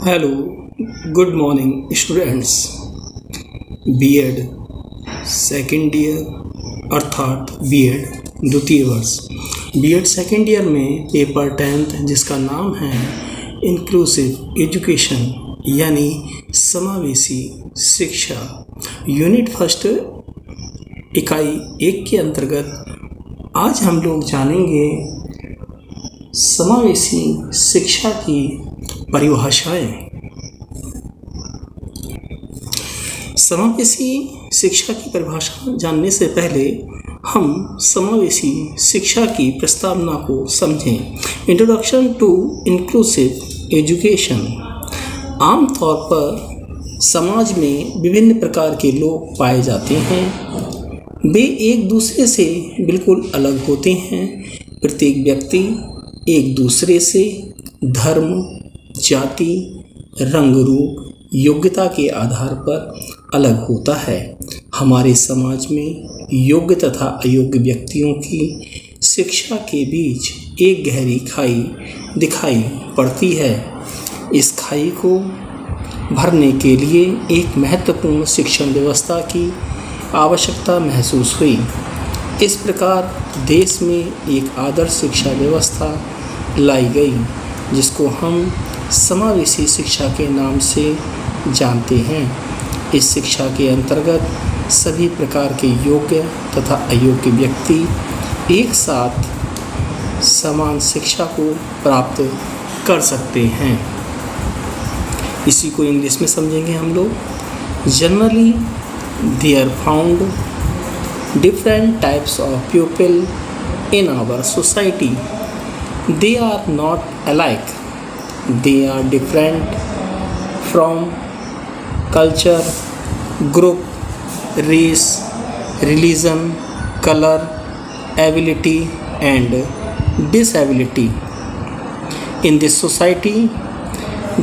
Hello, good morning students. B Ed second year अर्थात B Ed द्वितीय वर्ष बीएड सेकेंड ईयर में पेपर 10th जिसका नाम है इंक्लूसिव एजुकेशन यानी समावेशी शिक्षा यूनिट फर्स्ट इकाई 1 के अंतर्गत आज हम लोग जानेंगे समावेशी शिक्षा की परिभाषाएं। समावेशी शिक्षा की परिभाषा जानने से पहले हम समावेशी शिक्षा की प्रस्तावना को समझें। Introduction to inclusive education. आमतौर पर समाज में विभिन्न प्रकार के लोग पाए जाते हैं। वे एक दूसरे से बिल्कुल अलग होते हैं। प्रत्येक व्यक्ति एक दूसरे से धर्म, जाति, रंग रूप, योग्यता के आधार पर अलग होता है। हमारे समाज में योग्य तथा अयोग्य व्यक्तियों की शिक्षा के बीच एक गहरी खाई दिखाई पड़ती है। इस खाई को भरने के लिए एक महत्वपूर्ण शिक्षण व्यवस्था की आवश्यकता महसूस हुई। इस प्रकार देश में एक आदर्श शिक्षा व्यवस्था लाई गई जिसको हम समावेशी शिक्षा के नाम से जानते हैं। इस शिक्षा के अंतर्गत सभी प्रकार के योग्य तथा अयोग्य व्यक्ति एक साथ समान शिक्षा को प्राप्त कर सकते हैं। इसी को इंग्लिश में समझेंगे हम लोग। Generally there found different types of people in our society. They are not alike. They are different from culture, group, race, religion, color, ability and disability. In this society,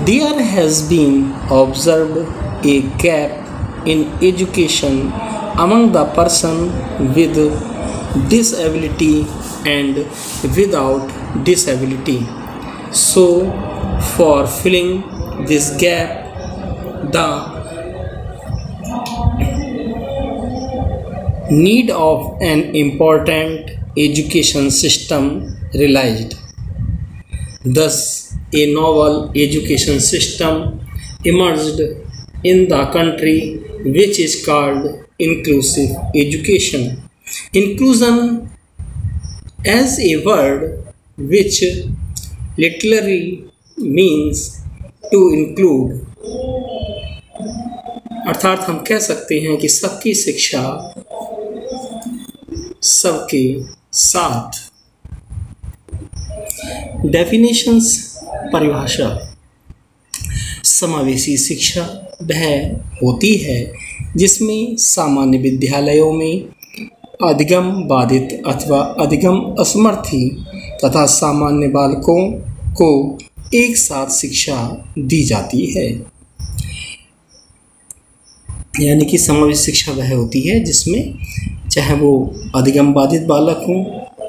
there has been observed a gap in education among the person with disability and without disability. So, for filling this gap, the need of an important education system realized. Thus, a novel education system emerged in the country which is called inclusive education. Inclusion as a word which literally means to include, अर्थात हम कह सकते हैं कि सबकी शिक्षा सबके साथ। डेफिनेशंस परिभाषा। समावेशी शिक्षा वह होती है जिसमें सामान्य विद्यालयों में अधिगम बाधित अथवा अधिगम असमर्थी तथा सामान्य बालकों को एक साथ शिक्षा दी जाती है। यानी कि समावेशी शिक्षा वह होती है जिसमें चाहे वो अधिगम बाधित बालक हों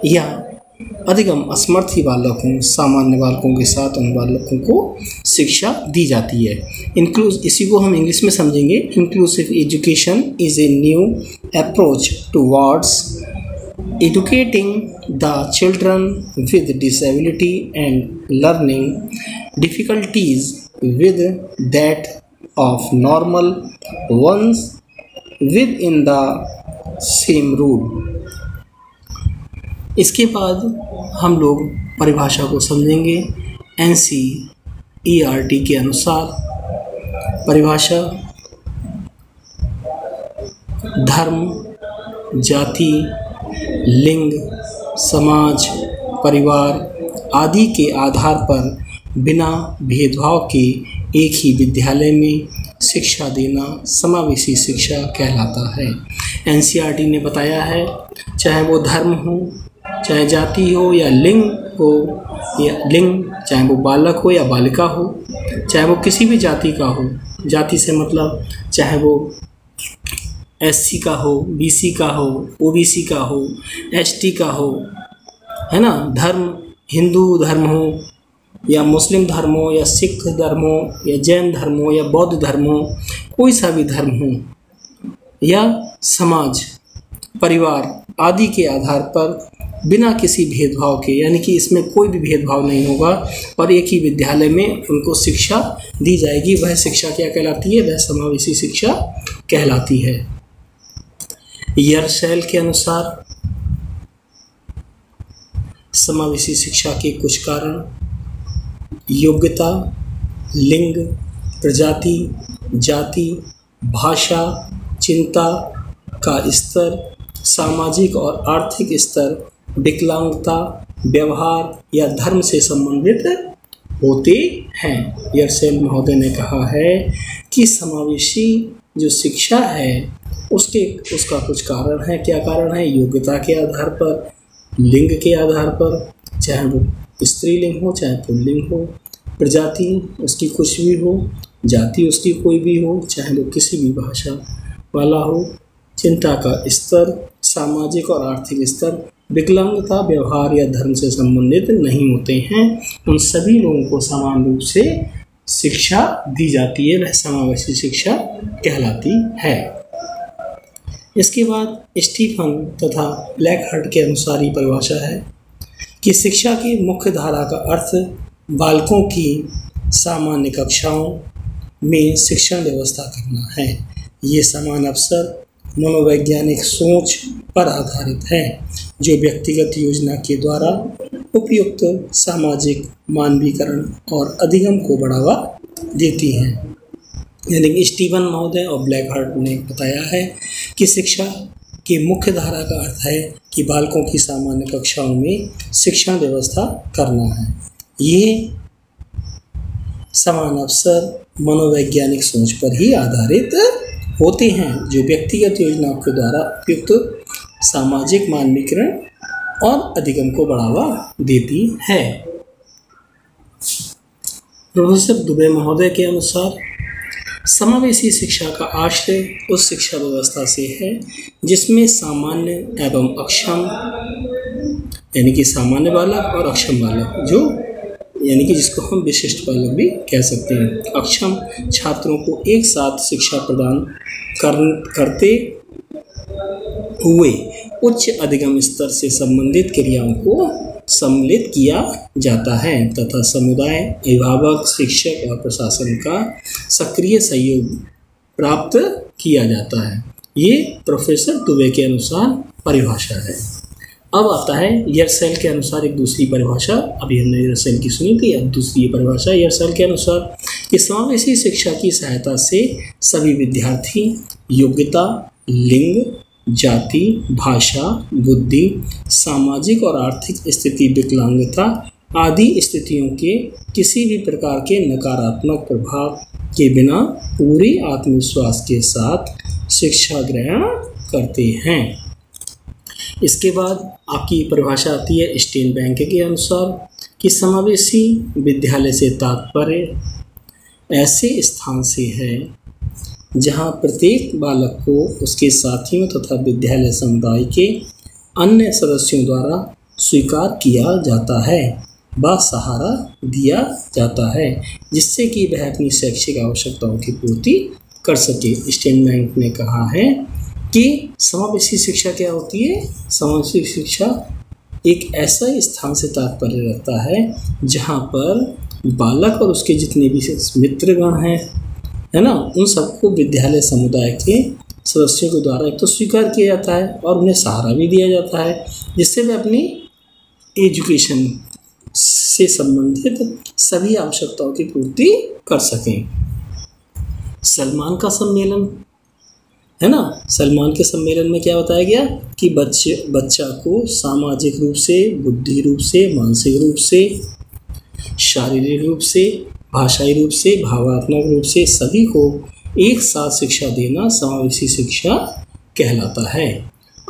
या अधिगम असमर्थी बालक हों, सामान्य बालकों के साथ उन बालकों को शिक्षा दी जाती है। इसी को हम इंग्लिश में समझेंगे। Inclusive education is a new approach towards educating the children with disability and learning difficulties with that of normal ones within the same rule. इसके बाद हम लोग परिभाषा को समझेंगे। NCERT के अनुसार परिभाषा धर्म, जाति, लिंग, समाज, परिवार आदि के आधार पर बिना भेदभाव के एक ही विद्यालय में शिक्षा देना समावेशी शिक्षा कहलाता है। NCERT ने बताया है चाहे वो धर्म हो, चाहे जाति हो या लिंग हो या लिंग, चाहे वो बालक हो या बालिका हो, चाहे वो किसी भी जाति का हो। जाति से मतलब चाहे वो SC का हो, BC का हो, OBC का हो, ST का हो, है ना। धर्म हिंदू धर्म हो या मुस्लिम धर्म हो या सिख धर्म हो या जैन धर्म हो या बौद्ध धर्म हो, कोई सा भी धर्म हो, या समाज, परिवार आदि के आधार पर बिना किसी भेदभाव के, यानी कि इसमें कोई भी भेदभाव नहीं होगा और एक ही विद्यालय में उनको शिक्षा दी जाएगी, वह शिक्षा क्या कहलाती है? वह समावेशी शिक्षा कहलाती है। यर्सेल के अनुसार समावेशी शिक्षा के कुछ कारण योग्यता, लिंग, प्रजाति, जाति, भाषा, चिंता का स्तर, सामाजिक और आर्थिक स्तर, विकलांगता, व्यवहार या धर्म से संबंधित होते हैं। यर्सेल महोदय ने कहा है कि समावेशी जो शिक्षा है उसका कुछ कारण है। क्या कारण है? योग्यता के आधार पर, लिंग के आधार पर, चाहे वो स्त्रीलिंग हो चाहे पुल्लिंग हो, प्रजाति उसकी कुछ भी हो, जाति उसकी कोई भी हो, चाहे वो किसी भी भाषा वाला हो, चिंता का स्तर, सामाजिक और आर्थिक स्तर, विकलांगता, व्यवहार या धर्म से संबंधित नहीं होते हैं। उन सभी लोगों को समान रूप से शिक्षा दी जाती है, वह समावेशी शिक्षा कहलाती है। इसके बाद स्टीफन तथा ब्लैकहार्ट के अनुसार ही परिभाषा है कि शिक्षा की मुख्य धारा का अर्थ बालकों की सामान्य कक्षाओं में शिक्षण व्यवस्था करना है। ये समान अवसर मनोवैज्ञानिक सोच पर आधारित है जो व्यक्तिगत योजना के द्वारा उपयुक्त सामाजिक मानवीकरण और अधिगम को बढ़ावा देती हैं। यानी कि स्टीफन महोदय और ब्लैकहार्ट ने बताया है कि शिक्षा की मुख्य धारा का अर्थ है कि बालकों की सामान्य कक्षाओं में शिक्षण व्यवस्था करना है। ये समान अवसर मनोवैज्ञानिक सोच पर ही आधारित होते हैं जो व्यक्तिगत योजनाओं के द्वारा उपयुक्त सामाजिक मानवीकरण और अधिगम को बढ़ावा देती है। प्रोफेसर दुबे महोदय के अनुसार समावेशी शिक्षा का आश्रय उस शिक्षा व्यवस्था से है जिसमें सामान्य एवं अक्षम, यानी कि सामान्य बालक और अक्षम बालक, जो यानी कि जिसको हम विशिष्ट बालक भी कह सकते हैं, अक्षम छात्रों को एक साथ शिक्षा प्रदान करते हुए उच्च अधिगम स्तर से संबंधित क्रियाओं को सम्मिलित किया जाता है तथा समुदाय, अभिभावक, शिक्षक और प्रशासन का सक्रिय सहयोग प्राप्त किया जाता है। ये प्रोफेसर दुबे के अनुसार परिभाषा है। अब आता है यर्सेल के अनुसार एक दूसरी परिभाषा। अभी हमने यर्सेल की सुनी थी, अब दूसरी परिभाषा यर्सेल के अनुसार कि समावेशी शिक्षा की सहायता से सभी विद्यार्थी योग्यता, लिंग, जाति, भाषा, बुद्धि, सामाजिक और आर्थिक स्थिति, विकलांगता आदि स्थितियों के किसी भी प्रकार के नकारात्मक प्रभाव के बिना पूरी आत्मविश्वास के साथ शिक्षा ग्रहण करते हैं। इसके बाद आपकी परिभाषा आती है स्टेनबैंक के अनुसार कि समावेशी विद्यालय से तात्पर्य ऐसे स्थान से है जहां प्रत्येक बालक को उसके साथियों तथा विद्यालय समुदाय के अन्य सदस्यों द्वारा स्वीकार किया जाता है, व सहारा दिया जाता है जिससे कि वह अपनी शैक्षिक आवश्यकताओं की पूर्ति कर सके। स्टेनबैंक ने कहा है कि समावेशी शिक्षा क्या होती है? समावेशी शिक्षा एक ऐसा स्थान से तात्पर्य रखता है जहाँ पर बालक और उसके जितने भी मित्रगण हैं, है ना, उन सबको विद्यालय समुदाय के सदस्यों के द्वारा एक तो स्वीकार किया जाता है और उन्हें सहारा भी दिया जाता है जिससे वे अपनी एजुकेशन से संबंधित सभी आवश्यकताओं की पूर्ति कर सकें। सलमान का सम्मेलन है ना, सलमान के सम्मेलन में क्या बताया गया कि बच्चा को सामाजिक रूप से, बुद्धि रूप से, मानसिक रूप से, शारीरिक रूप से, भाषाई रूप से, भावात्मक रूप से सभी को एक साथ शिक्षा देना समावेशी शिक्षा कहलाता है।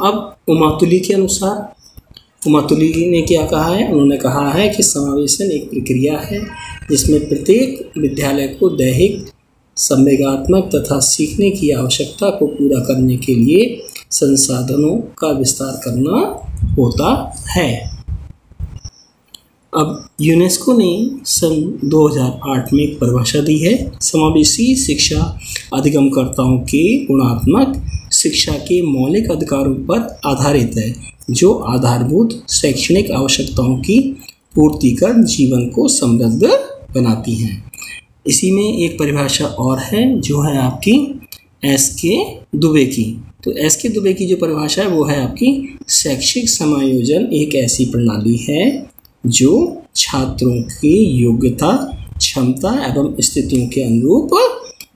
अब उमातुली के अनुसार, उमातुली ने क्या कहा है? उन्होंने कहा है कि समावेशन एक प्रक्रिया है जिसमें प्रत्येक विद्यालय को दैहिक, संवेगात्मक तथा सीखने की आवश्यकता को पूरा करने के लिए संसाधनों का विस्तार करना होता है। अब यूनेस्को ने सन 2008 में एक परिभाषा दी है। समावेशी शिक्षा अधिगमकर्ताओं के गुणात्मक शिक्षा के मौलिक अधिकारों पर आधारित है, जो आधारभूत शैक्षणिक आवश्यकताओं की पूर्ति कर जीवन को समृद्ध बनाती हैं। इसी में एक परिभाषा और है जो है आपकी एस.के. दुबे की। तो एस.के. दुबे की जो परिभाषा है वो है आपकी शैक्षिक समायोजन एक ऐसी प्रणाली है जो छात्रों की योग्यता, क्षमता एवं स्थितियों के अनुरूप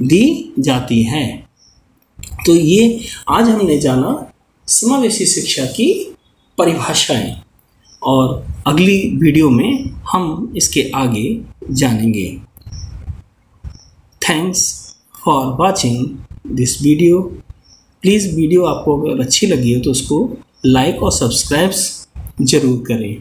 दी जाती है। तो ये आज हमने जाना समावेशी शिक्षा की परिभाषाएं, और अगली वीडियो में हम इसके आगे जानेंगे। Thanks for watching this video. Please video आपको अगर अच्छी लगी हो तो उसको लाइक और सब्सक्राइब ज़रूर करें।